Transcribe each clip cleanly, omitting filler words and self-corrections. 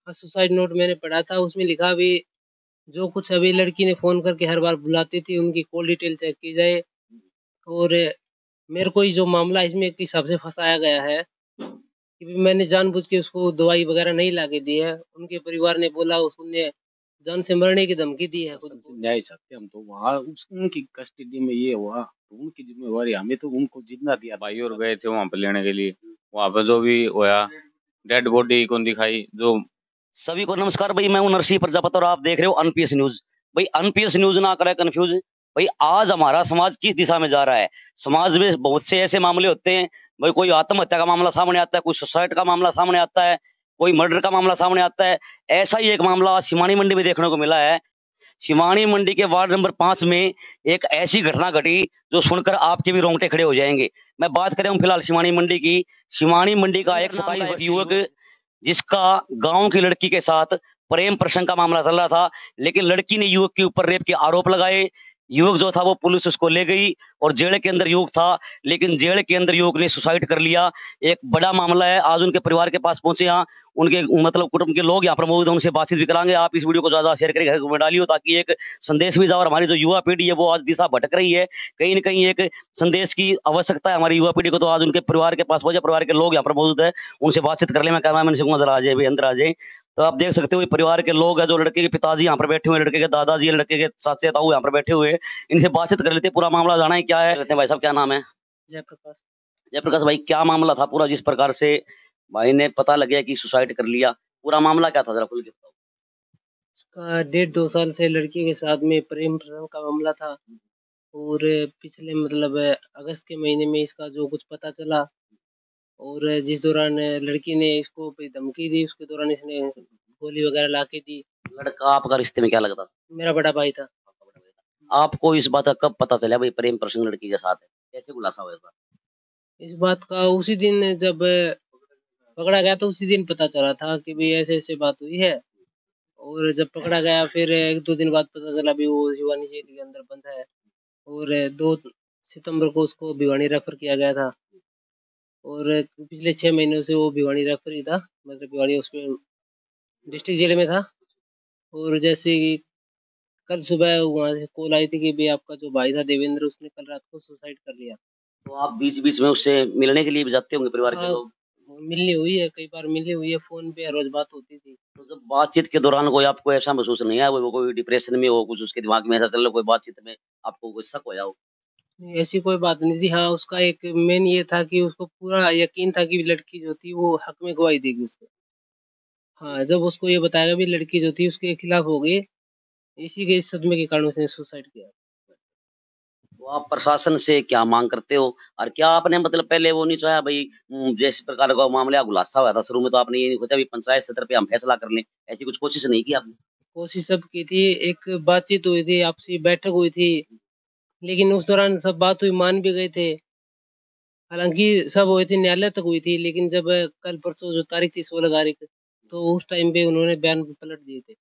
हाँ, suicide note मैंने पढ़ा था, उसमें लिखा भी जो कुछ अभी लड़की ने फ़ोन करके हर बार बुलाती थी, उनकी कॉल डिटेल चेक की जाए और मेरे को ये जो मामला है इसमें किस हिसाब से फँसाया गया है कि भी मैंने जानबूझ के उसको दवाई वग़ैरह नहीं लाके दी है। उनके परिवार ने बोला उसने जान से मरने की धमकी दी है खुद प्रशासन से को। न्याय चाहते हैं हम तो। वहाँ उनकी कस्टडी में ये हुआ तो उनकी जिम्मेवारी, हमें तो उनको जितना दिया था भाई और जितना गए थे देना वहां पे लेने के लिए, वहां पे जो भी होया, डेड बॉडी कौन दिखाई जो। सभी को नमस्कार भाई, मैं हूं नरसिंह प्रजापति और आप देख रहे हो अनपीएस न्यूज। भाई अनपीएस न्यूज ना करे कंफ्यूज। भाई आज हमारा समाज किस दिशा में जा रहा है? समाज में बहुत से ऐसे मामले होते हैं भाई, कोई आत्महत्या का मामला सामने आता है, कोई सुसाइड का मामला सामने आता है, कोई मर्डर का मामला सामने आता है। ऐसा ही एक मामला आज सिमानी मंडी में देखने को मिला है। सिमानी मंडी के वार्ड नंबर 5 में एक ऐसी घटना घटी जो सुनकर आपके भी रोंगटे खड़े हो जाएंगे। मैं बात कर रहा हूं फिलहाल सिमानी मंडी की। सिमानी मंडी का एक 27 वर्षीय युवक जिसका गांव की लड़की के साथ प्रेम प्रसंग का मामला चल रहा था, लेकिन लड़की ने युवक के ऊपर रेप के आरोप लगाए। युवक जो था वो पुलिस उसको ले गई और जेल के अंदर युवक था, लेकिन जेल के अंदर युवक ने सुसाइड कर लिया। एक बड़ा मामला है, आज उनके परिवार के पास पहुंचे, यहाँ उनके मतलब कुटुंब के लोग यहाँ पर मौजूद हैं, उनसे बातचीत भी कराएंगे। आप इस वीडियो को ज्यादा शेयर करके घर में डालिए ताकि एक संदेश भी जाए और हमारी जो युवा पीढ़ी है वो आज दिशा भटक रही है, कहीं ना कहीं एक संदेश की आवश्यकता है हमारी युवा पीढ़ी को। तो आज उनके परिवार के पास पहुंचे, परिवार के लोग यहाँ पर मौजूद है, उनसे बातचीत कर ले। मैं कैमरामैन से कहूंगा जरा आ जाए भाई, अंदर आ जाए। तो आप देख सकते हो ये परिवार के लोग हैं, जो लड़के के पिताजी यहाँ पर बैठे हुए हैं, लड़के के दादाजी, लड़के के चाचे ताऊ यहाँ पर बैठे हुए हैं। इनसे बातचीत कर लेते हैं, पूरा मामला जाना है क्या है। कहते हैं भाई साहब, क्या नाम है? जयप्रकाश। जयप्रकाश भाई, क्या मामला था पूरा जिस प्रकार से भाई ने पता लगे कि सुसाइड कर लिया? पूरा मामला क्या था, जरा खुल के बताओ। उसका 1.5-2 साल से लड़की के साथ में प्रेम प्रसंग का मामला था और पिछले मतलब अगस्त के महीने में इसका जो कुछ पता चला और जिस दौरान लड़की ने इसको कोई धमकी दी, उसके दौरान इसने गोली वगैरह ला के दी। लड़का आपका रिश्ते में क्या लगता? मेरा बड़ा भाई था। आपको इस बात का कब पता चला भाई प्रेम प्रसंग लड़की के साथ है? कैसे खुलासा हुआ इस बात? इस बात का उसी दिन जब पकड़ा गया तो उसी दिन पता चला था कि भाई ऐसे-ऐसे बात हुई है और जब पकड़ा गया फिर 1-2 दिन बाद पता चला भी वो भिवानी जेल के अंदर बंद है और 2 सितंबर को उसको भिवानी रेफर किया गया था और पिछले 6 महीनों से वो भिवानी रेफर ही था, मतलब भिवानी उसमें डिस्ट्रिक्ट जेल में था। और जैसे कि कल सुबह वहाँ से कॉल आई थी कि भई आपका जो भाई था देवेंद्र, उसने कल रात को सुसाइड कर लिया। तो आप बीच-बीच में उससे मिलने के लिए भी जाते होंगे परिवार के हाँ, लोग? मिलनी हुई है, कई बार मिली हुई है, फ़ोन पे हर रोज़ बात होती थी। तो जब बातचीत के दौरान कोई आपको ऐसा महसूस नहीं आया, वो कोई डिप्रेशन में हो, कुछ उसके दिमाग में ऐसा चल रहा हो, कोई बातचीत में आपको कोई शक होया हो? नहीं, ऐसी कोई बात नहीं थी। हाँ, उसका एक मेन ये था कि उसको पूरा यकीन था कि लड़की जो थी वो हक़ में गवाही देगी उसको। हाँ, जब उसको ये बताया गया भी लड़की जो थी उसके खिलाफ हो गई, इसी के सदमे के कारण उसने सुसाइड किया। तो आप प्रशासन से क्या माँग करते हो? और क्या आपने मतलब पहले वो नहीं चाहा भई जिस प्रकार का मामला खुलासा हुआ था शुरू में, तो आपने ये नहीं सोचा भी पंचायत स्तर पे हम फैसला कर लें, ऐसी कुछ कोशिश नहीं की आपने? कोशिश सब की थी, एक बातचीत हुई थी, आपसी बैठक हुई थी, लेकिन उस दौरान सब बात हुई, मान भी गए थे। हालाँकि सब हुई थी, न्यायालय तक हुई थी, लेकिन जब कल परसों जो तारीख थी 16 तारीख, तो उस टाइम पे उन्होंने बयान पलट दिए थे।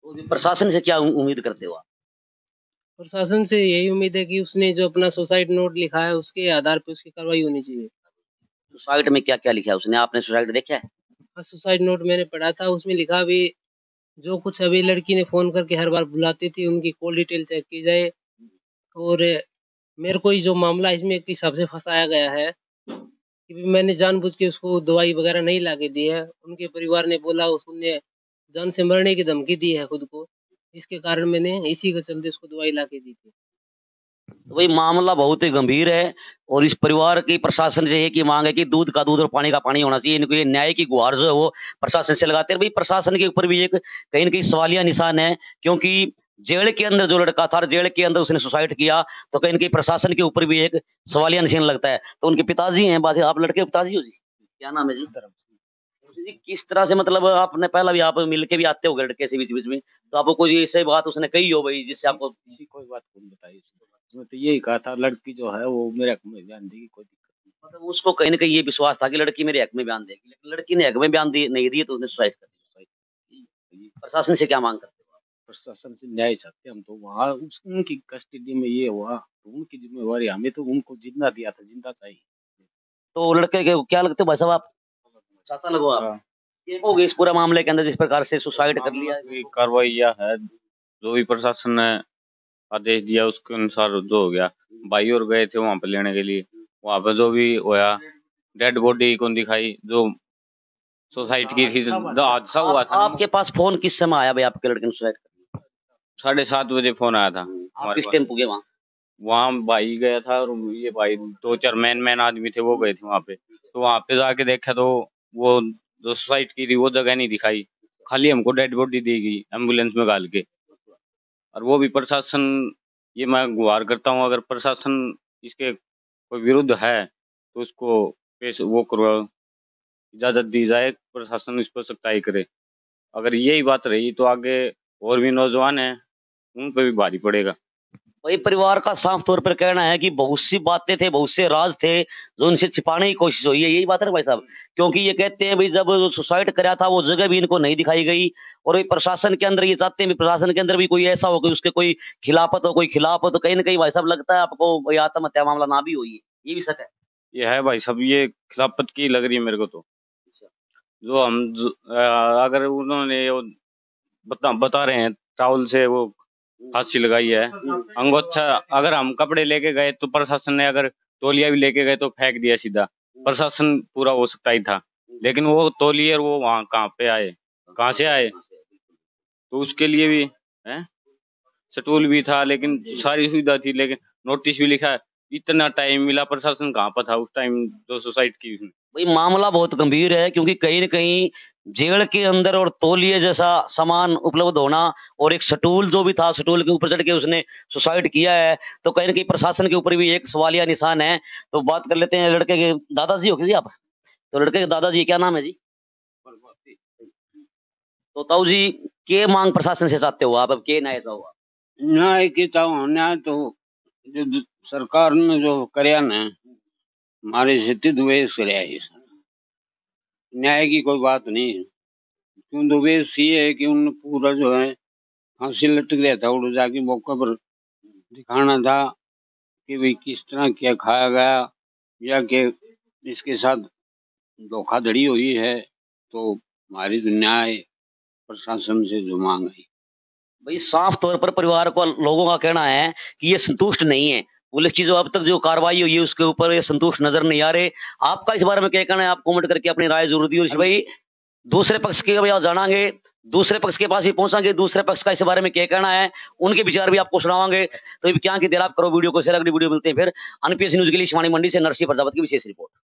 तो भी प्रशासन से क्या उम्मीद करते हो आप? प्रशासन से यही उम्मीद है कि उसने जो अपना सुसाइड नोट लिखा है, उसके आधार पे उसकी कार्रवाई होनी चाहिए। सुसाइड में क्या-क्या लिखा है उसने? आपने सुसाइड देखा है? हाँ, सुसाइड नोट मैंने पढ़ा था, उसमें लिखा भी जो कुछ अभी लड़की ने फ़ोन करके हर बार बुलाती थी, उनकी कॉल डिटेल चेक की जाए और मेरे को ये जो मामला है, इसमें किस हिसाब से फँसाया गया है कि भी मैंने जानबूझ के उसको दवाई वग़ैरह नहीं लाके दी है। उनके परिवार ने बोला उसने जान से मरने की धमकी दी है खुद को, इसके कारण मैंने इसी के चलते उसको दवाई लाके दी थी। तो वही मामला बहुत ही गंभीर है और इस परिवार की प्रशासन से एक ही मांग है कि दूध का दूध और पानी का पानी होना चाहिए। इनको ये न्याय की गुहार जो है वो प्रशासन से लगाते हैं। भाई प्रशासन के ऊपर भी एक कहीं न कहीं सवालिया निशान है, क्योंकि जेल के अंदर जो लड़का था, जेल के अंदर उसने सुसाइड किया, तो कहीं न कहीं प्रशासन के ऊपर भी एक सवालिया निशान लगता है। तो उनके पिताजी हैं, बात आप लड़के के पिताजी हो जी? क्या नाम है जी? धर्म सिंह। जी, किस तरह से मतलब आपने पहला भी आप मिल के भी आते हो लड़के से बीच-बीच में, तो आपको कोई ऐसी बात उसने कही हो भई जिससे किसी आपको किसी कोई बात को नहीं बताई उसने। उसने तो यही कहा था लड़की जो है वो मेरे हक में बयान देगी, कोई दिक्कत नहीं। मतलब उसको कहीं न कहीं ये विश्वास था कि लड़की मेरे हक में बयान देगी, लेकिन लड़की ने हक में बयान दी नहीं दिए तो उसने सुसाइड कर दिया। ये प्रशासन से क्या माँग करते हो आप? प्रशासन से न्याय चाहते हैं हम तो। वहाँ उनकी कस्टडी में ये हुआ तो उनकी जिम्मेवारी, हमें तो उनको जिंदा दिया था, जिंदा चाहिए। तो लड़के के क्या लगते हो भाई साहब आप? चाचा लगो आप? हाँ। देखोगे इस पूरा मामले के अंदर जिस प्रकार से सुसाइड कर लिया है? की कार्रवाई यह है, जो भी प्रशासन ने आदेश दिया उसके अनुसार जो हो गया। भाई और गए थे वहां पे लेने के लिए, वहां पे जो भी होया, डेड बॉडी कौन दिखाई, जो सुसाइड की थी, जो हादसा हुआ था। आपके पास फोन किस समय आया भाई आपके लड़के ने सुसाइड? 7:30 बजे फोन आया था आप हमारे किस टाइम पुगे वहाँ? वहाँ भाई गया था और ये भाई 2-4 मैन आदमी थे वो गए थे वहां पे। तो वहां पे जाके देखा तो वो जो सुसाइड की थी वो जगह नहीं दिखाई, खाली हमको डेड बॉडी दी गई एम्बुलेंस में डाल के। और वो भी प्रशासन, ये मैं गुहार करता हूँ, अगर प्रशासन इसके कोई विरुद्ध है तो उसको पेश वो करो, इजाजत दी जाए, प्रशासन इस पर सख्ताई करे। अगर यही बात रही तो आगे और भी नौजवान हैं उन पे भी भारी पड़ेगा। वही परिवार का साफ तौर पर कहना है कि बहुत सी बातें थे, बहुत से राज थे जो उनसे छिपाने की कोशिश हुई है, यही बात है ना भाई साहब? क्योंकि ये कहते हैं भाई जब सुसाइड करा था वो जगह भी इनको नहीं दिखाई गई, और ये प्रशासन के अंदर ये चाहते हैं भी प्रशासन के अंदर भी कोई ऐसा हो कि उसके कोई खिलाफत हो, कोई खिलाफ हो, तो कहीं ना कहीं भाई साहब लगता है आपको भाई आत्महत्या मामला ना भी हुई है, ये भी सच है? ये है भाई साहब, ये खिलाफत की लग रही है मेरे को तो। जो हम अगर उन्होंने वो बता रहे हैं टाउल से वो फांसी लगाई है, अंगोछा अगर हम कपड़े लेके गए तो प्रशासन ने, अगर तौलिया भी लेके गए तो फेंक दिया सीधा। प्रशासन पूरा हो सकता ही था, लेकिन वो तौलिए वो वहां कहाँ पे आए, कहाँ से आए? तो उसके लिए भी है, स्टूल भी था, लेकिन सारी सुविधा थी, लेकिन नोटिस भी लिखा है। इतना टाइम मिला, प्रशासन कहाँ पर था उस टाइम जो सुसाइड की उसने? भाई मामला बहुत गंभीर है, क्योंकि कहीं न कहीं जेल के अंदर और तौलिए जैसा सामान उपलब्ध होना, और एक स्टूल जो भी था, स्टूल के ऊपर चढ़ के उसने सुसाइड किया है, तो कहीं न कहीं प्रशासन के ऊपर भी एक सवालिया निशान है। तो बात कर लेते हैं लड़के के दादाजी हो क्या जी आप? तो लड़के के दादाजी क्या नाम है जी? तो ताऊ जी, के मांग प्रशासन से चाहते हो आप? अब के ना ऐसा हुआ? न्याय की तो न्याय तो जो सरकार ने जो करया ना हमारे से द्वेष करया है, न्याय की कोई बात नहीं है। क्यों द्वेष ये है कि उन पूरा जो है फांसी लटक गया था, उड़ जाके मौके पर दिखाना था कि भाई किस तरह क्या खाया गया, या कि इसके साथ धोखाधड़ी हुई है। तो हमारी तो न्याय प्रशासन से जो मांग है। भाई साफ तौर पर परिवार को लोगों का कहना है कि ये संतुष्ट नहीं है, बोले चीजों अब तक जो कार्रवाई हुई है उसके ऊपर ये संतुष्ट नजर नहीं आ रहे। आपका इस बारे में क्या कहना है? आप कमेंट करके अपनी राय जरूर दियो भाई। दूसरे पक्ष के भैया जानांगे, दूसरे पक्ष के पास भी पहुंचांगे, दूसरे पक्ष का इस बारे में क्या कहना है, उनके विचार भी आपको सुनावांगे। तो क्या की देर आप करो वीडियो को शेयर, अगली वीडियो मिलते हैं फिर। अनपीएस न्यूज के लिए शिवानी मंडी से नरसिंह प्रजापति की विशेष रिपोर्ट।